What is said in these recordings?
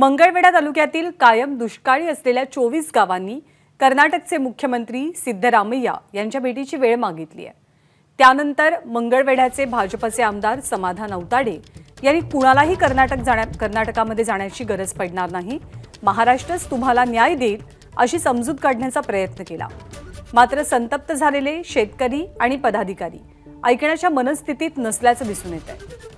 मंगळवेढा तालुक्यातील कायम दुष्काळी असलेल्या 24 गावांनी कर्नाटकचे मुख्यमंत्री सिद्धरामय्या यांच्या भेटीची वेळ मागितली आहे। त्यानंतर मंगळवेढ्याचे भाजपचे आमदार समाधान औताडे यांनी कुणालाही कर्नाटकामध्ये जाण्याची गरज पडणार नाही, महाराष्ट्रच तुम्हाला न्याय देईल अशी समजूत काढण्याचा प्रयत्न केला। मात्र संतप्त झालेले शेतकरी आणि पदाधिकारी ऐकण्याच्या मनस्थितीत नसल्याचं दिसून येतंय।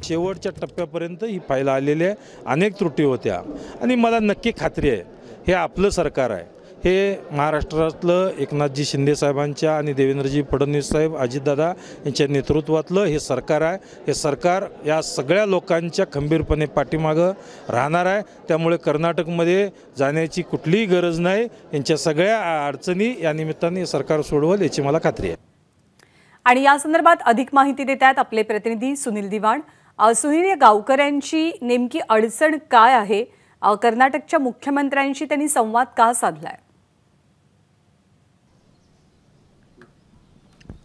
शेवटच्या टप्प्यापर्यंत ही फाईल आलेली आहे। अनेक त्रुटी होत्या आणि मला नक्की खात्री आहे हे आपलं सरकार आहे। हे महाराष्ट्रातलं एकनाथजी शिंदे साहेबांच्या आणि देवेंद्रजी फडणवीस साहेब, अजितदादा यांच्या नेतृत्वातलं हे सरकार आहे। हे सरकार या सगळ्या लोकांच्या खंबीरपणे पाठीमागं राहणार आहे। त्यामुळे कर्नाटकमध्ये जाण्याची कुठलीही गरज नाही। यांच्या सगळ्या अडचणी या निमित्ताने सरकार सोडवेल याची मला खात्री आहे। आणि या संदर्भात अधिक माहिती देत आहेत आपले प्रतिनिधी सुनील दिवाण। सुनील, या गावकऱ्यांची नेमकी अडचण काय आहे? कर्नाटकच्या मुख्यमंत्र्यांशी त्यांनी संवाद का साधलाय?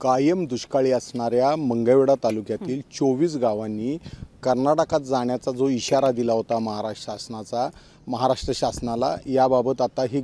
कायम दुष्काळी असणाऱ्या मंगळवेढा तालुक्यातील 24 गावांनी कर्नाटकात जाण्याचा जो इशारा दिला होता महाराष्ट्र शासनाला, याबाबत आता ही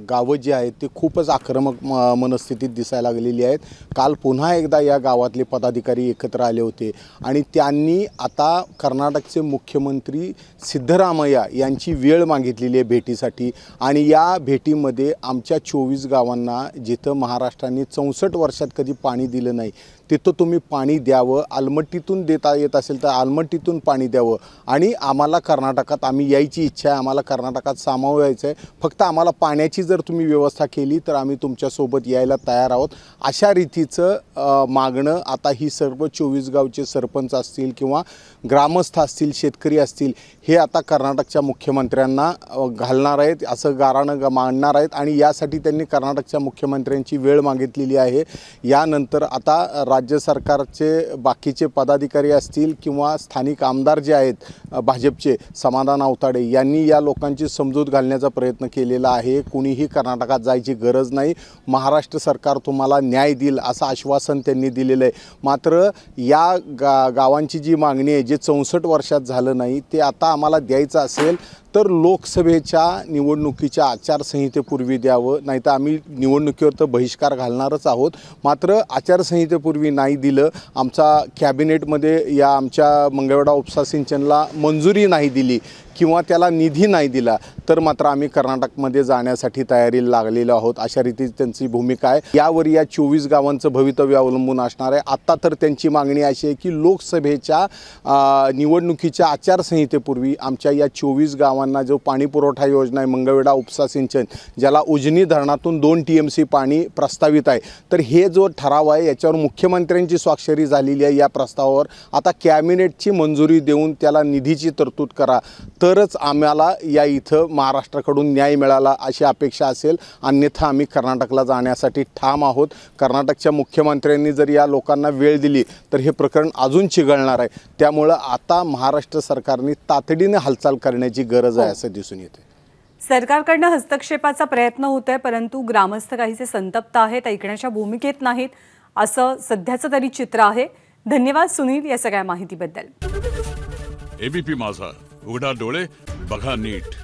गावं जी आहेत ते खूपच आक्रमक मनस्थितीत दिसायला लागलेली आहेत। काल पुन्हा एकदा या गावातले पदाधिकारी एकत्र आले होते आणि त्यांनी आता कर्नाटकचे मुख्यमंत्री सिद्धरामय्या यांची वेळ मागितलेली आहे भेटीसाठी। आणि या भेटीमध्ये आमच्या 24 गावांना जिथं महाराष्ट्राने 64 वर्षात कधी पाणी दिलं नाही तिथं तुम्ही पाणी द्यावं, आलमट्टीतून देता येत असेल तर आलमट्टीतून पाणी द्यावं आणि आम्हाला कर्नाटकात आम्ही यायची इच्छा आहे, आम्हाला कर्नाटकात सामावून यायचं आहे, फक्त आम्हाला पाण्याची जर तुम्ही व्यवस्था केली तर आम्ही तुमच्यासोबत यायला तयार आहोत, अशा रीतीचं मागणं आता ही सर्व 24 गावचे सरपंच असतील किंवा ग्रामस्थ असतील, शेतकरी असतील, हे आता कर्नाटकच्या मुख्यमंत्र्यांना घालणार आहेत, असं गारानं मांडणार आहेत। आणि यासाठी त्यांनी कर्नाटकच्या मुख्यमंत्र्यांची वेळ मागितलेली आहे। यानंतर आता राज्य सरकारचे बाकीचे पदाधिकारी असतील किंवा स्थानिक आमदार जे आहेत भाजपचे समाधान औताडे यांनी या लोकांची समजूत घालण्याचा प्रयत्न केलेला आहे। कुणीही कर्नाटकात जायची गरज नाही, महाराष्ट्र सरकार तुम्हाला न्याय देईल असं आश्वासन त्यांनी दिलेलं आहे। मात्र या गावांची जी मागणी आहे, जे 64 वर्षात झालं नाही ते आता आम्हाला द्यायचं असेल तर लोकसभेच्या निवडणुकीच्या आचारसंहितेपूर्वी द्यावं, नाहीतर आम्ही निवडणुकीवर तर बहिष्कार घालणारच आहोत। मात्र आचारसंहितेपूर्वी नाही दिलं, आमचा कॅबिनेटमध्ये या आमच्या मंगळवेढा उपसा सिंचनला मंजुरी नाही दिली किंवा त्याला निधी नाही दिला तर मात्र आम्ही कर्नाटकमध्ये जाण्यासाठी तयारीला लागलेलो आहोत, अशा रीती त्यांची भूमिका आहे। यावर या 24 गावांचं भवितव्य अवलंबून असणार आहे। आत्ता तर त्यांची मागणी अशी आहे की लोकसभेच्या निवडणुकीच्या आचारसंहितेपूर्वी आमच्या या 24 गावांना जो पाणी पुरवठा योजना आहे मंगळवेढा उपसा सिंचन, ज्याला उजनी धरणातून 2 TMC पाणी प्रस्तावित आहे, तर हे जो ठराव आहे याच्यावर मुख्यमंत्र्यांची स्वाक्षरी झालेली आहे। या प्रस्तावावर आता कॅबिनेटची मंजुरी देऊन त्याला निधीची तरतूद करा तरच आम्हाला या इथं महाराष्ट्राकडून न्याय मिळाला अशी अपेक्षा असेल, अन्यथा आम्ही कर्नाटकला जाण्यासाठी ठाम आहोत। कर्नाटकच्या मुख्यमंत्र्यांनी जर या लोकांना वेळ दिली तर हे प्रकरण अजून चिघळणार आहे। त्यामुळं आता महाराष्ट्र सरकारने तातडीने हालचाल करण्याची गरज आहे असं दिसून येते। सरकारकडनं हस्तक्षेपाचा प्रयत्न होतोय, परंतु ग्रामस्थ काहीसे संतप्त आहेत, ऐकण्याच्या भूमिकेत नाहीत, असं सध्याचं तरी चित्र आहे। धन्यवाद सुनील या सगळ्या माहितीबद्दल। एबीपी माझा, उघडा डोळे बघा नीट।